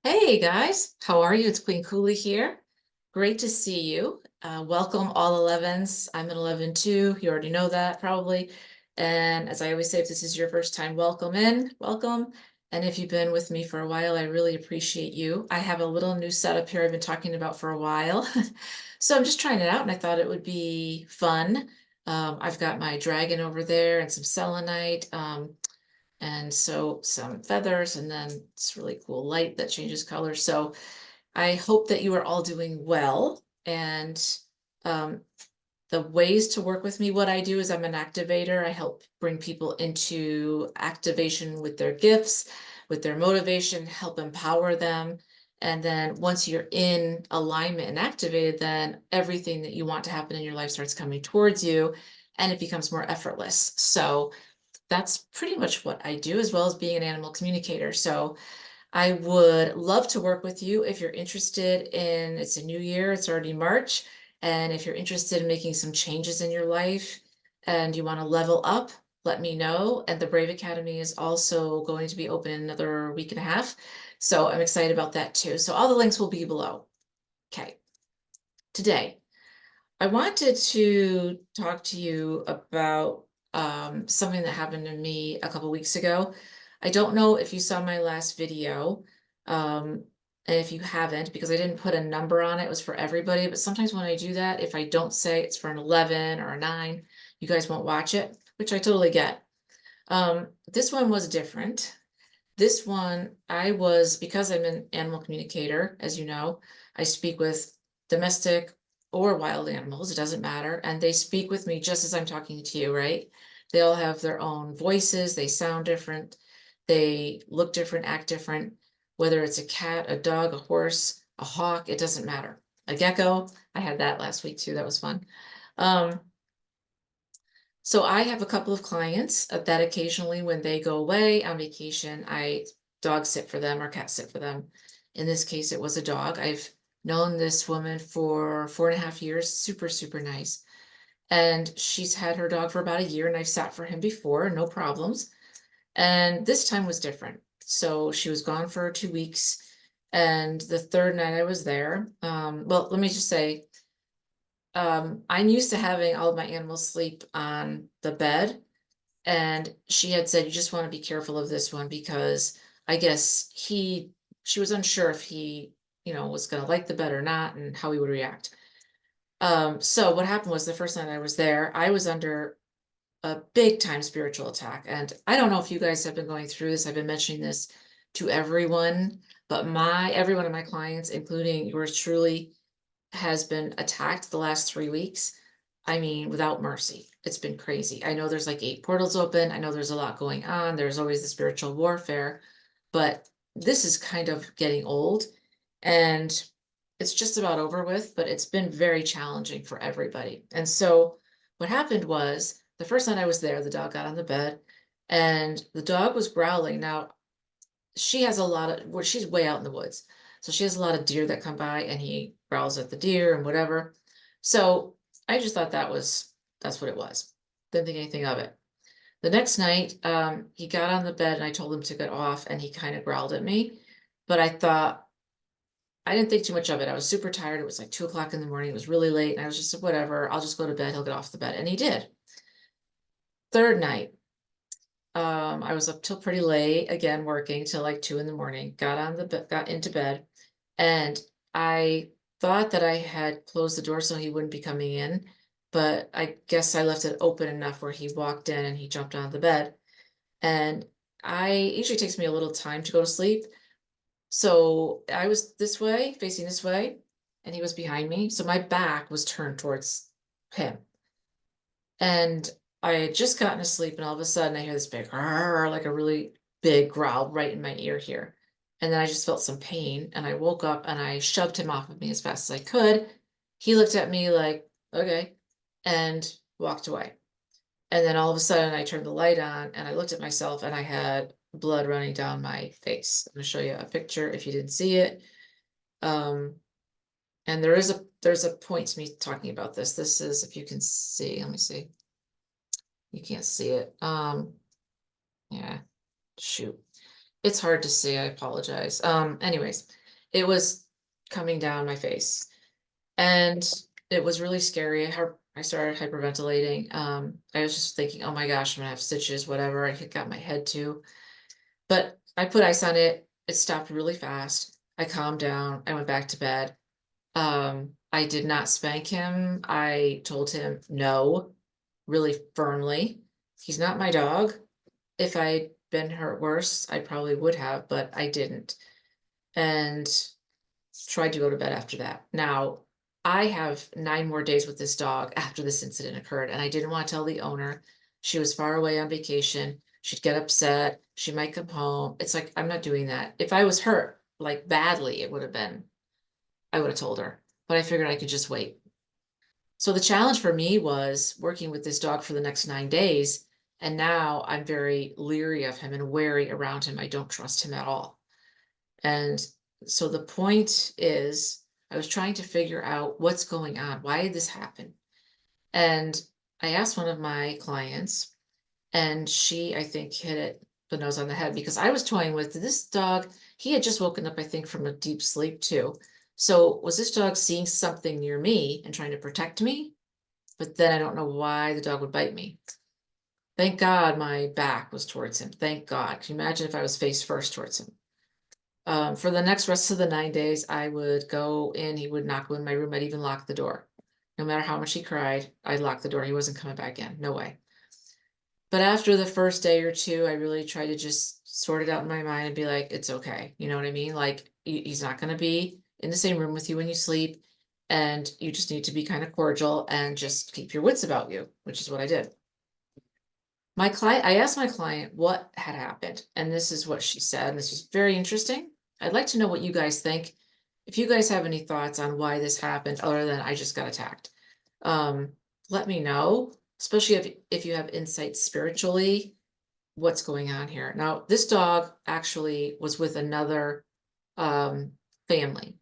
Hey guys, how are you? It's Queen Kuli here. Great to see you. Welcome all 11s. I'm an 11 too. You already know that probably. And as I always say, if this is your first time, welcome in, welcome. And if you've been with me for a while, I really appreciate you. I have a little new setup here I've been talking about for a while. So I'm just trying it out and I thought it would be fun. I've got my dragon over there and some selenite. And so some feathers and then this really cool light that changes color. So I hope that you are all doing well. And um, the ways to work with me, what I do is I'm an activator. I help bring people into activation with their gifts, with their motivation, help empower them. And then once you're in alignment and activated, then everything that you want to happen in your life starts coming towards you and it becomes more effortless. So that's pretty much what I do, as well as being an animal communicator. So I would love to work with you if you're interested in, it's a new year, it's already March. And if you're interested in making some changes in your life and you want to level up, let me know. And the Brave Academy is also going to be open in another week and a half. So I'm excited about that too. So all the links will be below. Okay. Today, I wanted to talk to you about something that happened to me a couple weeks ago. I don't know if you saw my last video, and if you haven't, because I didn't put a number on it, it was for everybody. But sometimes when I do that, if I don't say it's for an 11 or a 9, you guys won't watch it, which I totally get. This one was different. This one, because I'm an animal communicator, as you know, I speak with domestic or wild animals, it doesn't matter. And they speak with me just as I'm talking to you, right? They all have their own voices, they sound different, they look different, act different, whether it's a cat, a dog, a horse, a hawk, it doesn't matter. A gecko, I had that last week too, that was fun. Um, so I have a couple of clients that occasionally when they go away on vacation, I dog sit for them or cat sit for them. In this case, it was a dog. I've known this woman for 4.5 years, super, super nice. And she's had her dog for about a year and I've sat for him before, no problems. And this time was different. So she was gone for 2 weeks. And the third night I was there, well, let me just say, I'm used to having all of my animals sleep on the bed. And she had said, you just want to be careful of this one because I guess she was unsure if he, was going to like the bed or not and how he would react. So what happened was the first night I was there, I was under a big time spiritual attack. And I don't know if you guys have been going through this. I've been mentioning this to everyone, but every one of my clients, including yours truly, has been attacked the last 3 weeks. I mean, without mercy. It's been crazy. I know there's like 8 portals open. I know there's a lot going on. There's always the spiritual warfare, but this is kind of getting old and it's just about over with, but it's been very challenging for everybody. And so what happened was the first night I was there, the dog got on the bed and the dog was growling. Now, she has a lot of, well, she's way out in the woods. So she has a lot of deer that come by and he growls at the deer and whatever. So I just thought that's what it was. Didn't think anything of it. The next night, he got on the bed and I told him to get off and he kind of growled at me. But I didn't think too much of it. I was super tired. It was like 2 o'clock in the morning. It was really late. And I was just like, whatever, I'll just go to bed. He'll get off the bed. And he did. Third night, I was up till pretty late, again, working till like 2 in the morning, got into bed, and I thought that I had closed the door so he wouldn't be coming in, but I guess I left it open enough where he walked in and he jumped on the bed. And it usually takes me a little time to go to sleep. So I was this way, facing this way, and he was behind me. So my back was turned towards him. And I had just gotten to sleep, and all of a sudden I hear this big, "Arr," like a really big growl right in my ear here. And then I just felt some pain, and I woke up and I shoved him off of me as fast as I could. He looked at me like, okay, and walked away. And then all of a sudden I turned the light on and I looked at myself and I had blood running down my face. I'm going to show you a picture if you didn't see it. Um, and there's a point to me talking about this. This is, if you can see, let me see. You can't see it. Yeah, shoot. It's hard to see. I apologize. Anyways, it was coming down my face and it was really scary. I started hyperventilating. I was just thinking, oh my gosh, I'm gonna have stitches, whatever. I got my head too. But I put ice on it. It stopped really fast. I calmed down. I went back to bed. I did not spank him. I told him no, really firmly. He's not my dog. If I'd been hurt worse, I probably would have, but I didn't. And tried to go to bed after that. Now, I have 9 more days with this dog after this incident occurred, and I didn't want to tell the owner. She was far away on vacation. She'd get upset. She might come home. It's like, I'm not doing that. If I was hurt, like badly, I would have told her, but I figured I could just wait. So the challenge for me was working with this dog for the next 9 days. And now I'm very leery of him and wary around him. I don't trust him at all. And so the point is, I was trying to figure out what's going on. Why did this happen? And I asked one of my clients, and she, I think, hit it the nose on the head because I was toying with this dog. He had just woken up, I think, from a deep sleep too. So was this dog seeing something near me and trying to protect me? But then I don't know why the dog would bite me. Thank God my back was towards him. Thank God. Can you imagine if I was face first towards him? For the next rest of the 9 days, I would go in, he would not go in my room, I'd even lock the door. No matter how much he cried, I'd lock the door. He wasn't coming back in. No way. But after the first day or two, I really tried to just sort it out in my mind and be like, it's okay. You know what I mean? Like, he's not going to be in the same room with you when you sleep. And you just need to be kind of cordial and just keep your wits about you, which is what I did. I asked my client what had happened, and this is what she said, and this was very interesting. I'd like to know what you guys think. If you guys have any thoughts on why this happened, other than I just got attacked, um, let me know, especially if you have insight spiritually, what's going on here. Now, this dog actually was with another family,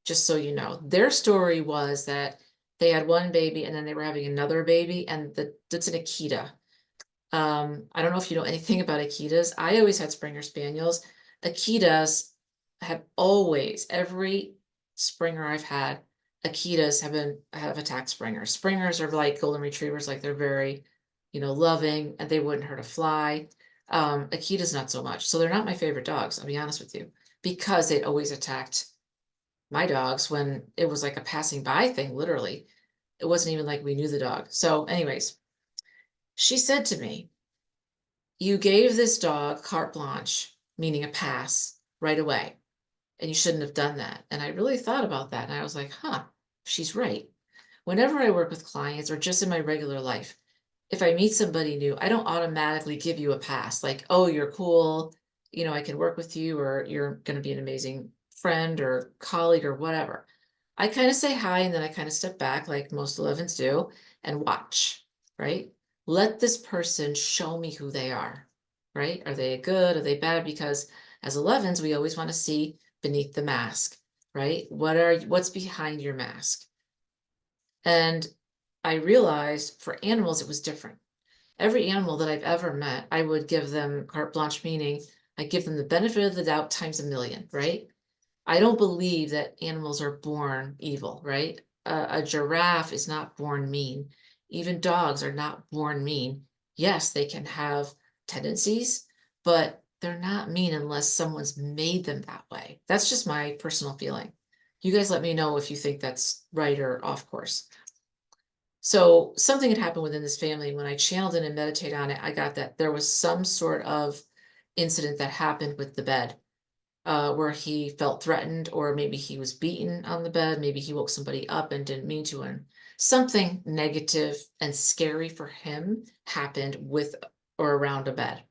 just so you know. Their story was that they had one baby and then they were having another baby, and that's an Akita. I don't know if you know anything about Akitas. I always had Springer Spaniels. Akitas have always, every Springer I've had, Akitas have attacked Springers. Springers are like golden retrievers, like they're very, loving, and they wouldn't hurt a fly. Akitas not so much. So they're not my favorite dogs, I'll be honest with you, because they'd always attacked my dogs when it was like a passing by thing, literally. It wasn't even like we knew the dog. So anyways, she said to me, you gave this dog carte blanche, meaning a pass, right away, and you shouldn't have done that. And I really thought about that, and I was like, huh, she's right. Whenever I work with clients or just in my regular life, if I meet somebody new, I don't automatically give you a pass, like, oh, you're cool, I can work with you, or you're going to be an amazing friend or colleague or whatever. I kind of say hi and then I kind of step back, like most 11s do, and watch, right? Let this person show me who they are, right? Are they good? Are they bad? Because as 11s, we always want to see beneath the mask, right? What's behind your mask? And I realized for animals, it was different. Every animal that I've ever met, I would give them carte blanche, meaning I give them the benefit of the doubt times a million, right? I don't believe that animals are born evil, right? A giraffe is not born mean. Even dogs are not born mean. Yes, they can have tendencies, but they're not mean unless someone's made them that way. That's just my personal feeling. You guys let me know if you think that's right or off course. So something had happened within this family. When I channeled in and meditated on it, I got that there was some sort of incident that happened with the bed, where he felt threatened, or maybe he was beaten on the bed. Maybe he woke somebody up and didn't mean to. And something negative and scary for him happened with or around a bed.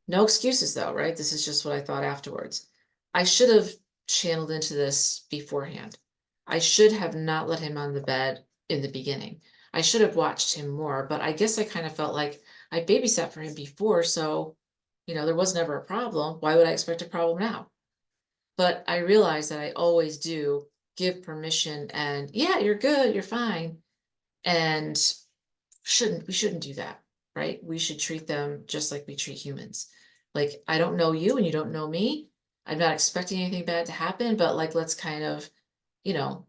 No excuses though, right? This is just what I thought afterwards. I should have channeled into this beforehand. I should have not let him on the bed in the beginning. I should have watched him more, but I guess I kind of felt like I babysat for him before, so there was never a problem. Why would I expect a problem now? But I realize that I always do give permission and yeah, you're good, you're fine. And we shouldn't do that, right? We should treat them just like we treat humans. Like, I don't know you and you don't know me. I'm not expecting anything bad to happen, but like, let's kind of, you know,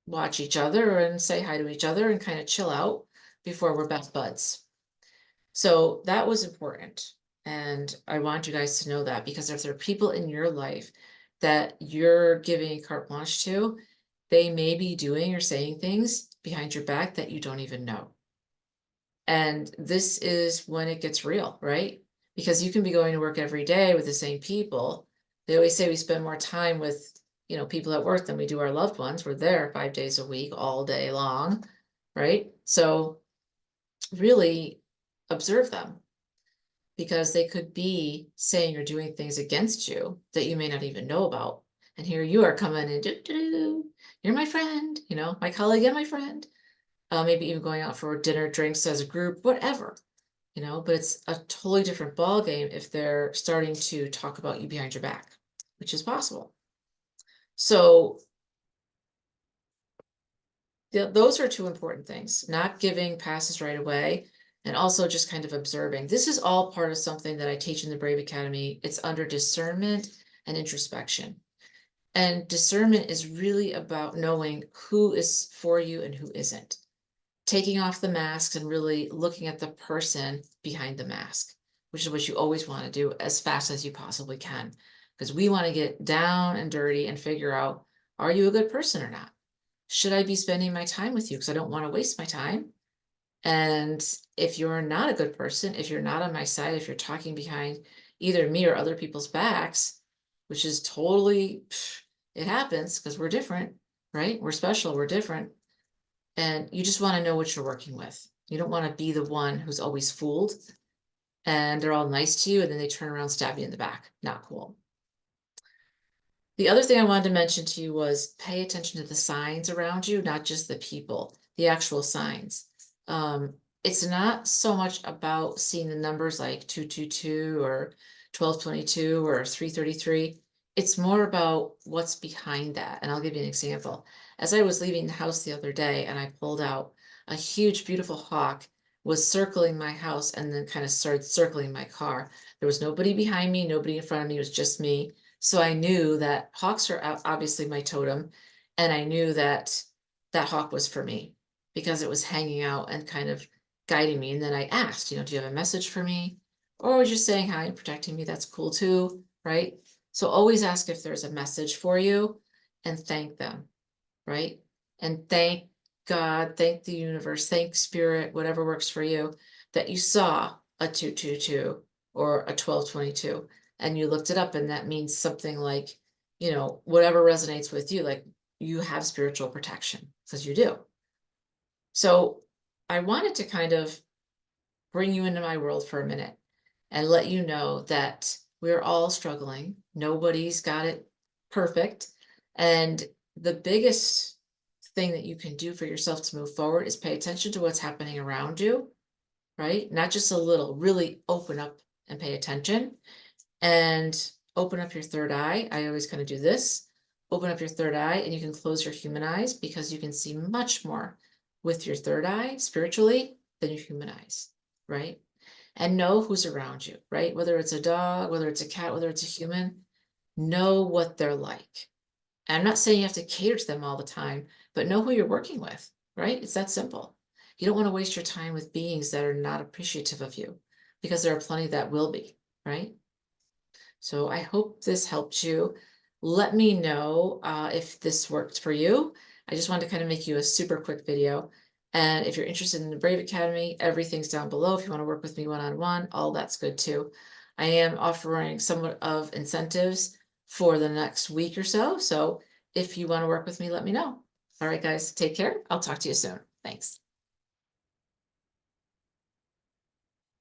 watch each other and say hi to each other and kind of chill out before we're best buds. So that was important. And I want you guys to know that, because if there are people in your life that you're giving carte blanche to, they may be doing or saying things behind your back that you don't even know. And this is when it gets real, right? Because you can be going to work every day with the same people. They always say we spend more time with, people at work than we do our loved ones. We're there 5 days a week, all day long, right? So really observe them, because they could be saying or doing things against you that you may not even know about. And here you are coming in, you're my friend, my colleague and my friend. Maybe even going out for dinner, drinks as a group, whatever, but it's a totally different ball game if they're starting to talk about you behind your back, which is possible. So those are two important things: not giving passes right away, and also just kind of observing. This is all part of something that I teach in the Brave Academy. It's under discernment and introspection. And discernment is really about knowing who is for you and who isn't. Taking off the masks and really looking at the person behind the mask, which is what you always want to do as fast as you possibly can, because we want to get down and dirty and figure out, are you a good person or not? Should I be spending my time with you? Because I don't want to waste my time. And if you're not a good person, if you're not on my side, if you're talking behind either me or other people's backs, which is totally, it happens because we're different, right? We're special, we're different. And you just want to know what you're working with. You don't want to be the one who's always fooled and they're all nice to you and then they turn around and stab you in the back. Not cool. The other thing I wanted to mention to you was pay attention to the signs around you, not just the people, the actual signs. It's not so much about seeing the numbers like 222 or 1222 or 333. It's more about what's behind that. And I'll give you an example. As I was leaving the house the other day and I pulled out, a huge, beautiful hawk was circling my house and then kind of started circling my car. There was nobody behind me, nobody in front of me, it was just me. So I knew that hawks are obviously my totem, and I knew that that hawk was for me because it was hanging out and kind of guiding me. And then I asked, do you have a message for me? Or was just saying hi and protecting me? That's cool too, right? So always ask if there's a message for you and thank them, right? And thank God, thank the universe, thank spirit, whatever works for you, that you saw a 222 or a 1222 and you looked it up, and that means something like, whatever resonates with you, like you have spiritual protection, because you do. So I wanted to kind of bring you into my world for a minute and let you know that we're all struggling. Nobody's got it perfect. And the biggest thing that you can do for yourself to move forward is pay attention to what's happening around you, right? Not just a little, really open up and pay attention and open up your third eye. I always kind of do this. Open up your third eye and you can close your human eyes, because you can see much more with your third eye spiritually than your human eyes, right? And know who's around you, right? Whether it's a dog, whether it's a cat, whether it's a human, know what they're like. And I'm not saying you have to cater to them all the time, but know who you're working with, right? It's that simple. You don't want to waste your time with beings that are not appreciative of you, because there are plenty that will be, right? So I hope this helped you. Let me know if this worked for you. I just wanted to kind of make you a super quick video. And if you're interested in the Brave Academy, everything's down below. If you want to work with me one-on-one, all that's good too. I am offering somewhat of incentives for the next week or so. So if you want to work with me, let me know. All right, guys, take care. I'll talk to you soon. Thanks.